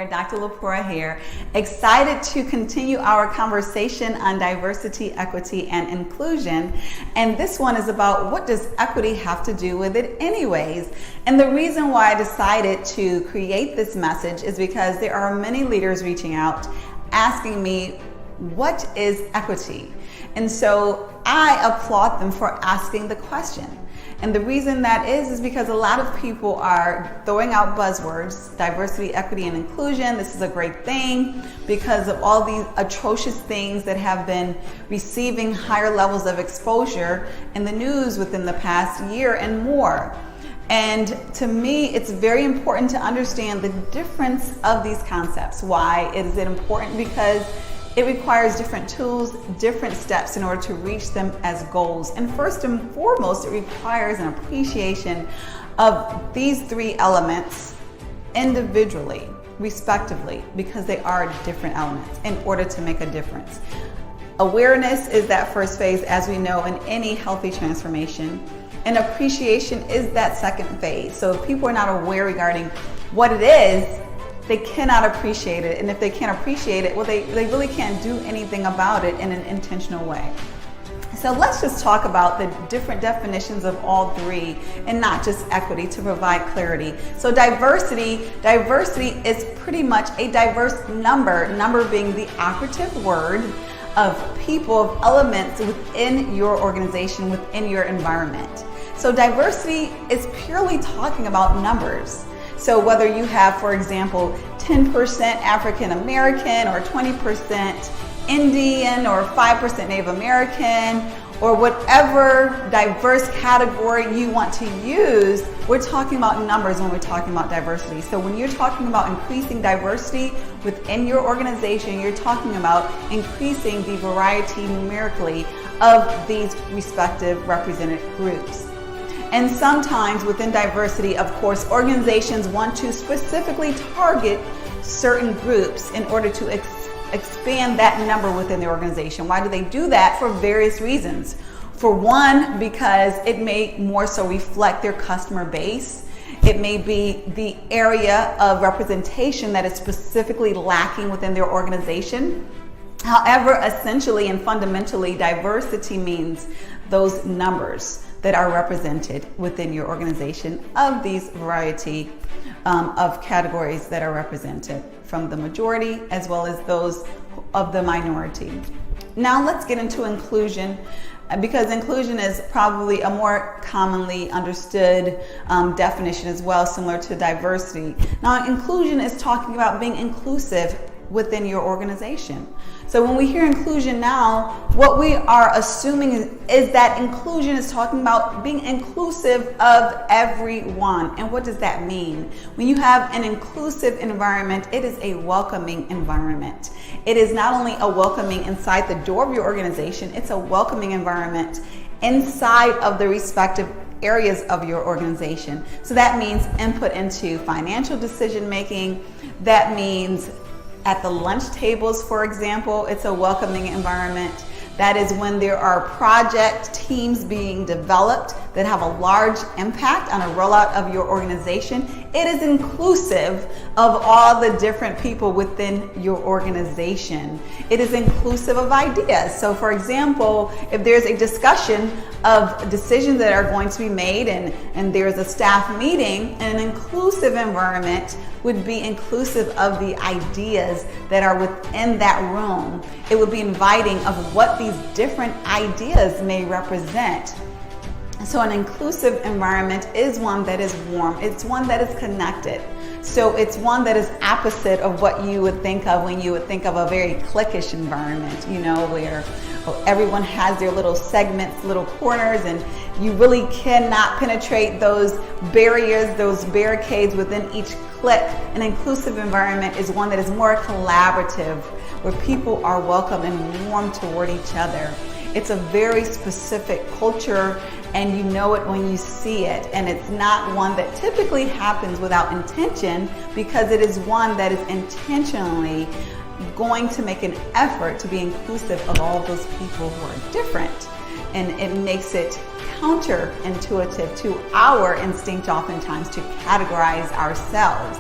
there, Dr. Lepora here. Excited to continue our conversation on diversity, equity, and inclusion. And this one is about, what does equity have to do with it anyways? And the reason why I decided to create this message is because there are many leaders reaching out asking me, what is equity? And so I applaud them for asking the question. And the reason that is because a lot of people are throwing out buzzwords, diversity, equity, and inclusion. This is a great thing because of all these atrocious things that have been receiving higher levels of exposure in the news within the past year and more. And to me, it's very important to understand the difference of these concepts. Why is it important? Because it requires different tools, different steps in order to reach them as goals. And first and foremost, it requires an appreciation of these three elements individually, respectively, because they are different elements in order to make a difference. Awareness is that first phase, as we know, in any healthy transformation. And appreciation is that second phase. So if people are not aware regarding what it is, they cannot appreciate it. And if they can't appreciate it, well, they really can't do anything about it in an intentional way. So let's just talk about the different definitions of all three and not just equity to provide clarity. So diversity is pretty much a diverse number being the operative word of people, of elements within your organization, within your environment. So diversity is purely talking about numbers. So whether you have, for example, 10% African American or 20% Indian or 5% Native American or whatever diverse category you want to use, we're talking about numbers when we're talking about diversity. So when you're talking about increasing diversity within your organization, you're talking about increasing the variety numerically of these respective represented groups. And sometimes within diversity, of course, organizations want to specifically target certain groups in order to expand that number within the organization. Why do they do that? For various reasons. For one, because it may more so reflect their customer base. It may be the area of representation that is specifically lacking within their organization. However, essentially and fundamentally, diversity means those numbers that are represented within your organization of these variety of categories that are represented from the majority as well as those of the minority. Now let's get into inclusion, because inclusion is probably a more commonly understood definition as well, similar to diversity. Now inclusion is talking about being inclusive within your organization. So when we hear inclusion now, what we are assuming is that inclusion is talking about being inclusive of everyone. And what does that mean? When you have an inclusive environment, it is a welcoming environment. It is not only a welcoming inside the door of your organization, it's a welcoming environment inside of the respective areas of your organization. So that means input into financial decision making. That means at the lunch tables, for example, it's a welcoming environment. That is when there are project teams being developed that have a large impact on a rollout of your organization. It is inclusive of all the different people within your organization. It is inclusive of ideas. So for example, if there's a discussion of decisions that are going to be made and there's a staff meeting, an inclusive environment would be inclusive of the ideas that are within that room. It would be inviting of what these different ideas may represent. So an inclusive environment is one that is warm. It's one that is connected. So it's one that is opposite of what you would think of when you would think of a very cliquish environment, you know, where everyone has their little segments, little corners, and you really cannot penetrate those barriers, those barricades within each clique. An inclusive environment is one that is more collaborative, where people are welcome and warm toward each other. It's a very specific culture, and you know it when you see it. And it's not one that typically happens without intention, because it is one that is intentionally going to make an effort to be inclusive of all those people who are different. And it makes it counterintuitive to our instinct oftentimes to categorize ourselves.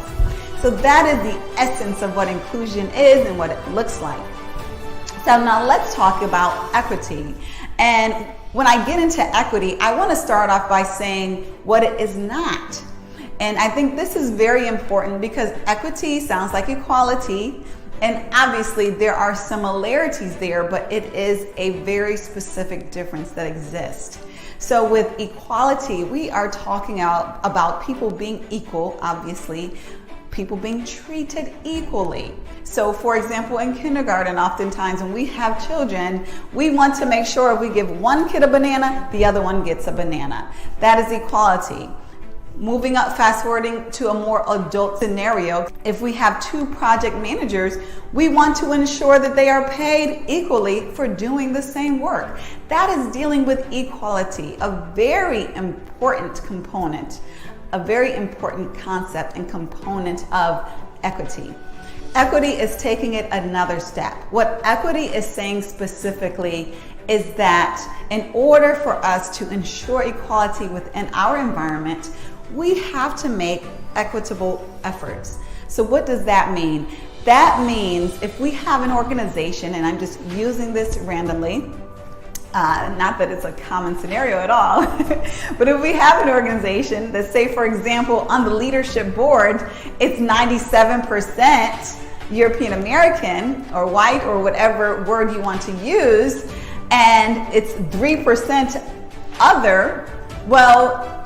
So that is the essence of what inclusion is and what it looks like. So now let's talk about equity. And when I get into equity, I want to start off by saying what it is not. And I think this is very important because equity sounds like equality, and obviously there are similarities there, but it is a very specific difference that exists. So with equality, we are talking about people being equal, obviously, people being treated equally. So for example, in kindergarten, oftentimes when we have children, we want to make sure if we give one kid a banana, the other one gets a banana. That is equality. Moving up, fast forwarding to a more adult scenario, if we have two project managers, we want to ensure that they are paid equally for doing the same work. That is dealing with equality, a very important component, a very important concept and component of equity. Equity is taking it another step. What equity is saying specifically is that in order for us to ensure equality within our environment, we have to make equitable efforts. So what does that mean? That means if we have an organization, and I'm just using this randomly, not that it's a common scenario at all, but if we have an organization that, say for example, on the leadership board, it's 97% European American or white or whatever word you want to use, and it's 3% other, well,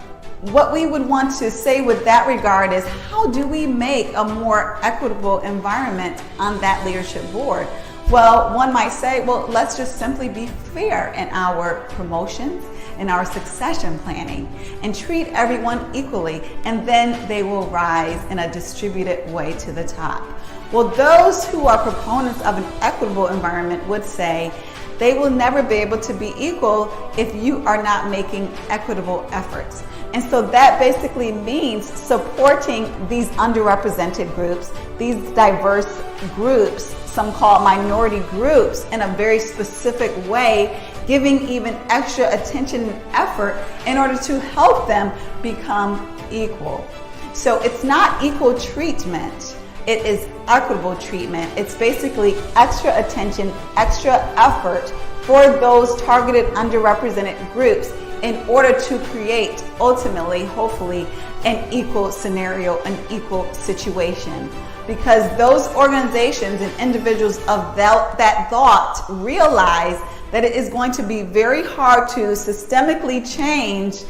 what we would want to say with that regard is, how do we make a more equitable environment on that leadership board? Well, one might say, well, let's just simply be fair in our promotions, in our succession planning, and treat everyone equally, and then they will rise in a distributed way to the top. Well, those who are proponents of an equitable environment would say, they will never be able to be equal if you are not making equitable efforts. And so that basically means supporting these underrepresented groups, these diverse groups, some call it minority groups, in a very specific way, giving even extra attention and effort in order to help them become equal. So it's not equal treatment. It is equitable treatment. It's basically extra attention, extra effort for those targeted underrepresented groups in order to create, ultimately, hopefully, an equal scenario, an equal situation. Because those organizations and individuals of that thought realize that it is going to be very hard to systemically change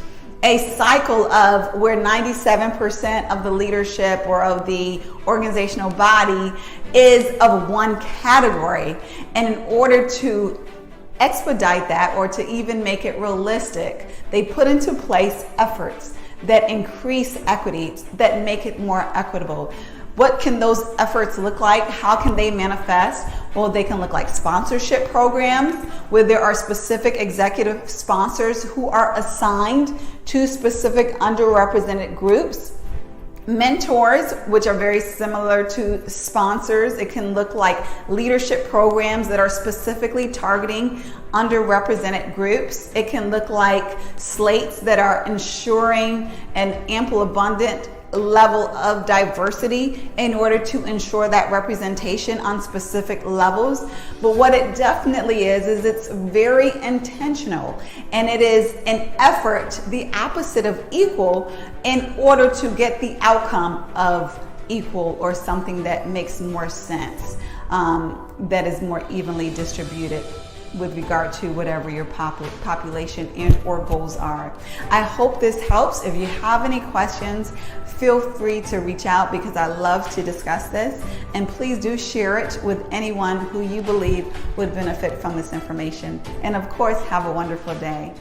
a cycle of where 97% of the leadership or of the organizational body is of one category. And in order to expedite that, or to even make it realistic, they put into place efforts that increase equity, that make it more equitable. What can those efforts look like? How can they manifest? Well, they can look like sponsorship programs where there are specific executive sponsors who are assigned to specific underrepresented groups. Mentors, which are very similar to sponsors. It can look like leadership programs that are specifically targeting underrepresented groups. It can look like slates that are ensuring an ample, abundant level of diversity in order to ensure that representation on specific levels. But what it definitely is it's very intentional, and it is an effort, the opposite of equal, in order to get the outcome of equal, or something that makes more sense, that is more evenly distributed with regard to whatever your population and or goals are. I hope this helps. If you have any questions, feel free to reach out, because I love to discuss this. And please do share it with anyone who you believe would benefit from this information. And of course, have a wonderful day.